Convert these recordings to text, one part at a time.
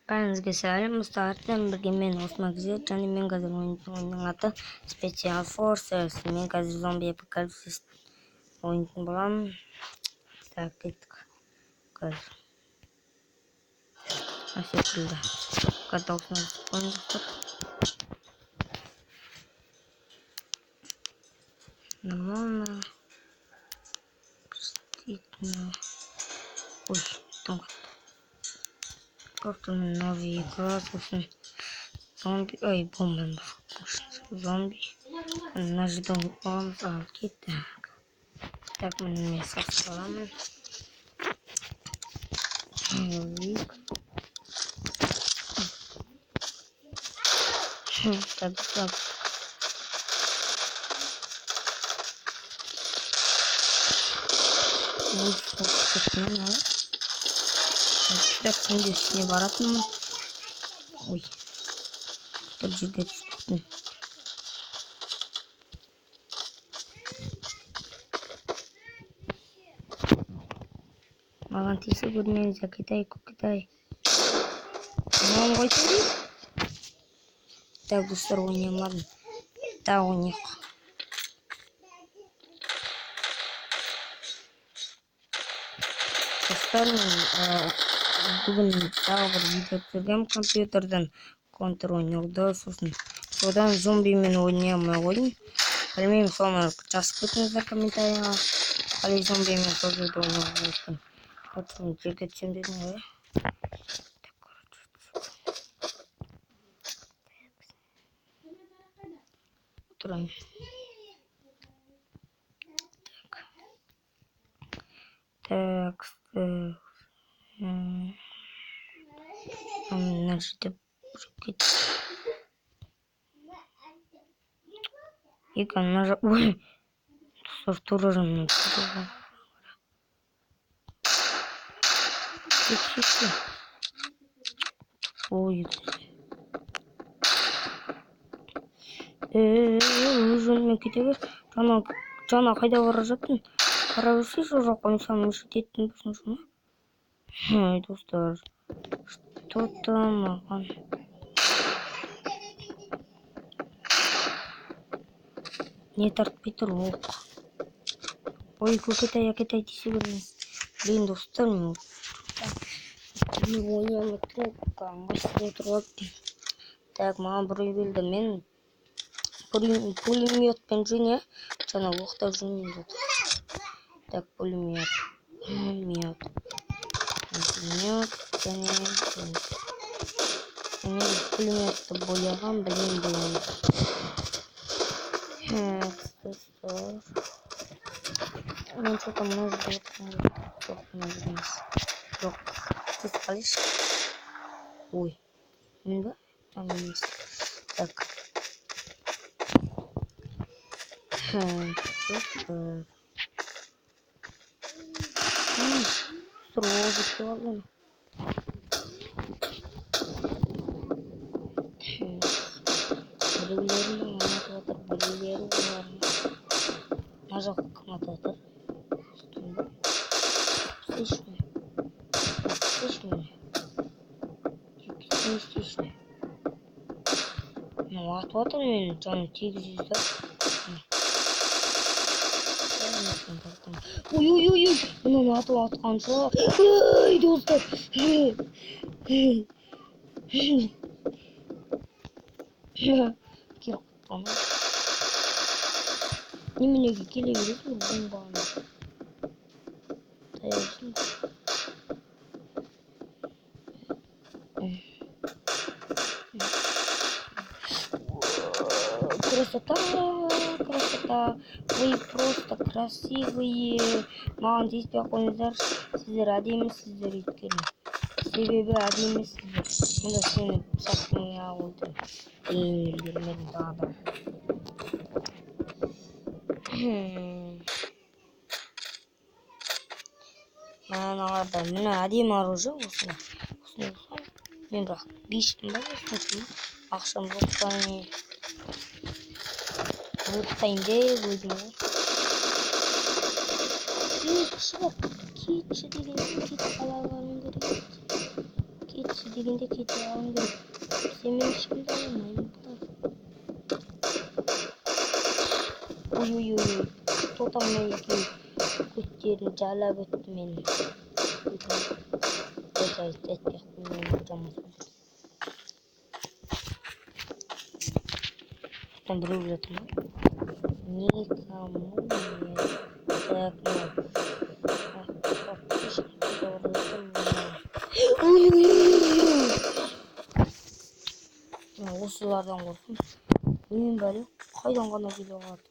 Бәріңізге сәлем, мұстағатпен бірге мен Осман Күзет, және мен қазір ойынның аты Special Forces. Мен қазір зомби апокалипсис ойнайтын боламын. Так, кеттік. Қазір. Секілді. Қатаусыңыз ойындықтыр. Нормально. Действительно. Ой, там как-то новый игра, собственно. Зомби, ой, бомба, зомби. Наш дом, он замки, так мы место саламы. Так. Так, здесь не воротно. Ой, тут же где-то. Маған тисе көрмеңіз, Китай. Маған қойты. Так, достар, ойнамадым. Так, ойнайық. Достар, бүгін тағы бір видео түсіргем компьютерден контр ойнауды, содан зомбимен ойнай алмай қойдым. Білмеймін, соны жазып кетіңіздер комментарияға. Қалай зомбимен сол жерде ойнауға өткен. Отырмын, жерге түсем дедім ғой. Отырайын. Так, мына жерде кетті. Екі ана жақ... Ой! Достар, тура жанымнан кетті. Кетші. Ой, өзіммен кете бер. Жана қайда бара жаттың? Қара көрсейші, жоқ қойсам мүшет еттің бісің шыны? Ой, достар, что-то маған. Не тартпай тұр, оқ. Ой, көкетай десе көрмейін. Блин, достар, мен ойнамай тұрмын, аңғаштай тұрып. Так, маған бір келді, мен пулеметпен жүне, жана оқтап жүнейін деді. Так, пулемет, және пулеметті бояған, білейін бояны. Мен что-то может быть, жоқ, сіз қалайшы? Ой, мен ба? Там емес. Так. Строго сделано. Біреулері олар. Нажал комментатор. Слышно? Не слышно. Ну, атыватыр мен жаным тегізіз да. Ой, мұнан атып атқанша. Ой, достар. Кел құтқаны. Неменеге келе бересің бомбаны. Таяқсын. Красота. Вы просто красивые. Маған тиіспей қойыңыздар. Сіздер әдемісіздер өйткені. Себебі әдемісіздер. Мұнда сені сақтың алды. Бермедім тағы. Мыналарда мына әдемі оружие осында. Мен бірақ бейіштім ба осында. Ақшам жоқтан. Ұлықтайын деп өзім ғой. Кетші деген кетіп қалағаным керек. Кетші. кетші дегенде кете алғым керек. Сен мен ешкімді алмаймын. Ой. Тотаммен екеуі көттерін жалап өтті мені. Айтпай қоймаймын жаман сөз. Там біреу жатыр ма? Никому не так осылардан қорқым. Мен бәле қайдан ғана келе қалады.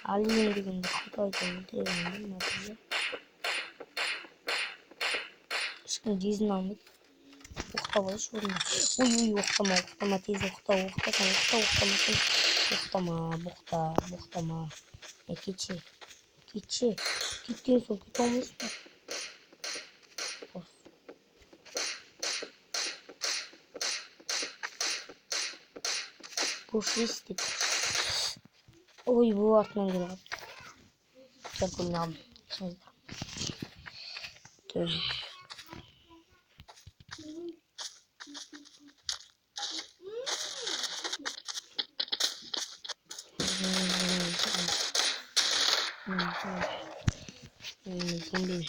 Алиен дегенде қайта айтамын. Ешкім дезін алмайды. Оқтап алшы орында. Ой, оқтама, тез оқтама. Кетші. Кеткен соң кете алмайсың ба? Пушистик. Ой, бұл артынан келе қалды. Сәкілін алдым.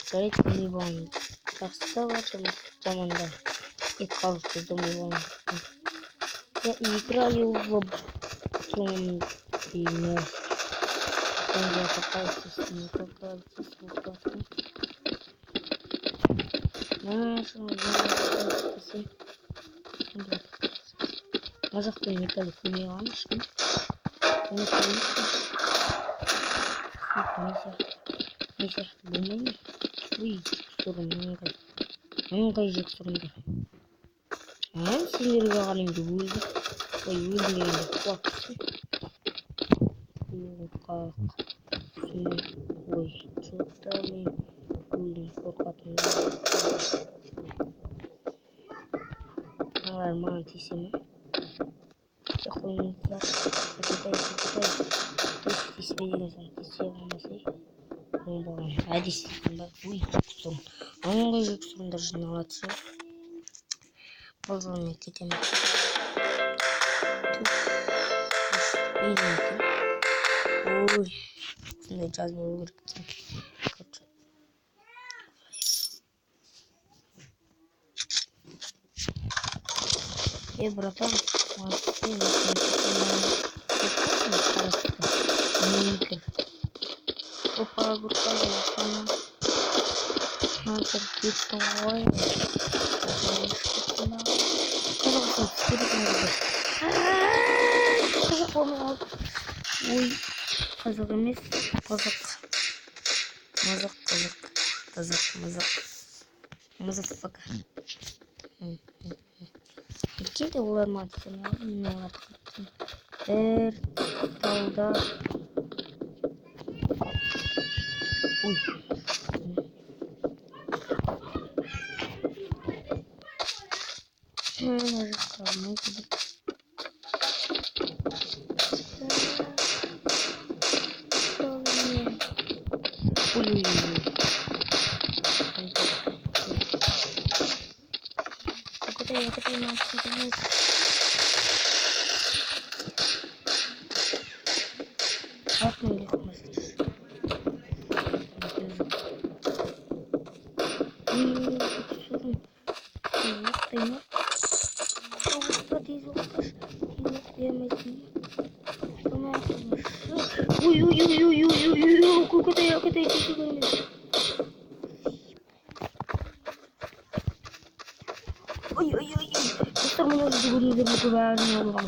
Жарайды, не болған. Жақсы бар, жаманда. Қалыпты не болған. Я играю в зомби. Я попался с ним, попался с лукатом. Может, кто не калит, не меланшки. Он нельзя, думаю. Ой, сторону жек тұрыңдар. Сендерге ғалымды өлді. Ой, өлдігенде қуапсы. Ой, что-то мен өлдің қорқатым. Алар маған тисе ме? Қойыңыздар. Кетай. Тиспе деген соң тисе болмасай. Действительно, ой, жүксің. Аныңға жүксіңдер жиналатшы. Бұл жолмен кетемін. Ой, осындай жаз болу керек. Братан, Опа, буркали, она кирпичом ой. Ой, қазақ емес, қазақ. Мазафака. Кейде олар матысын алып, талда. Ой. Ой, достар меня уже говорили, что я не могу.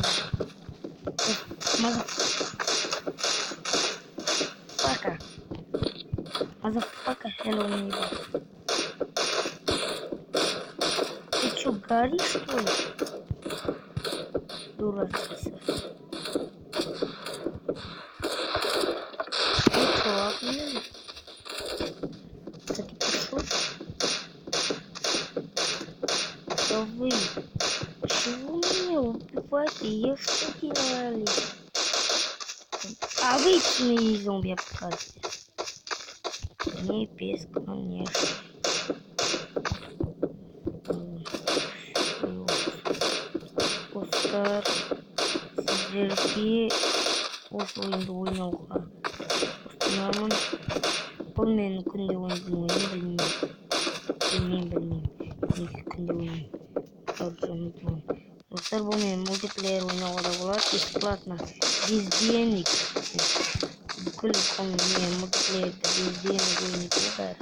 Мазафака, hello, небо. Ты чё, горишь, что ли? Дурачишься. Ты чё, охуел? Кстати, пошёл? Да вы, чего меня убиваете? Я что делали? А вы смеете зомби обкатываете? Не бесконечно. Достар, сіздерге осы ойынды ойнауға ұсынамын. Бұл мен күнде ойнайтын ойын білмеймін. Неге күнде ойнаймын. Достар, бұл мен мультиплеер ойнауға да болады. Бесплатно, без денег. Бүкіл мен мультиплеерді без денег ойнайтын бәрі.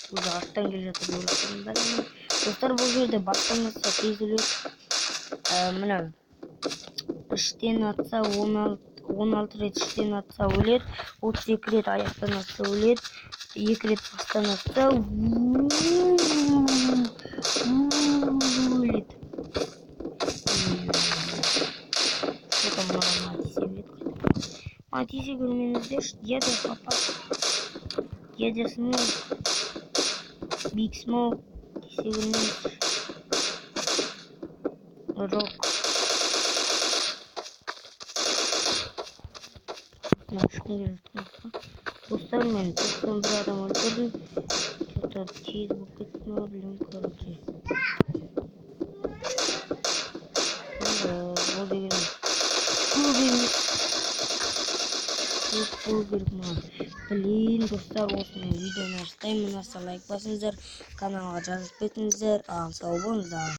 Уже арттан келе жатыр көрсем бәрін. Достар, бұл жерде баттан атса тез өледі. Мына іштен атса 16 рет іштен атса өледі. 32 рет аяқтан атса өледі. 2 рет бастан атса өледі. Что там маған тисе береді? Тисе көрмеңіздерші. Деді папа. Деді смоук. Биг смоук. Тисе көрмеңіздерші. Рок. Достар, мен 91 адам өлтірдім. Что-то тез болып кетті ма, білмеймін, короче. Бұл деген көп керек маған. Блин, достар, осымен видеоны аяқтаймын. Лайк басыңыздар, каналға жазылып кетіңіздер. Сау болыңыздар.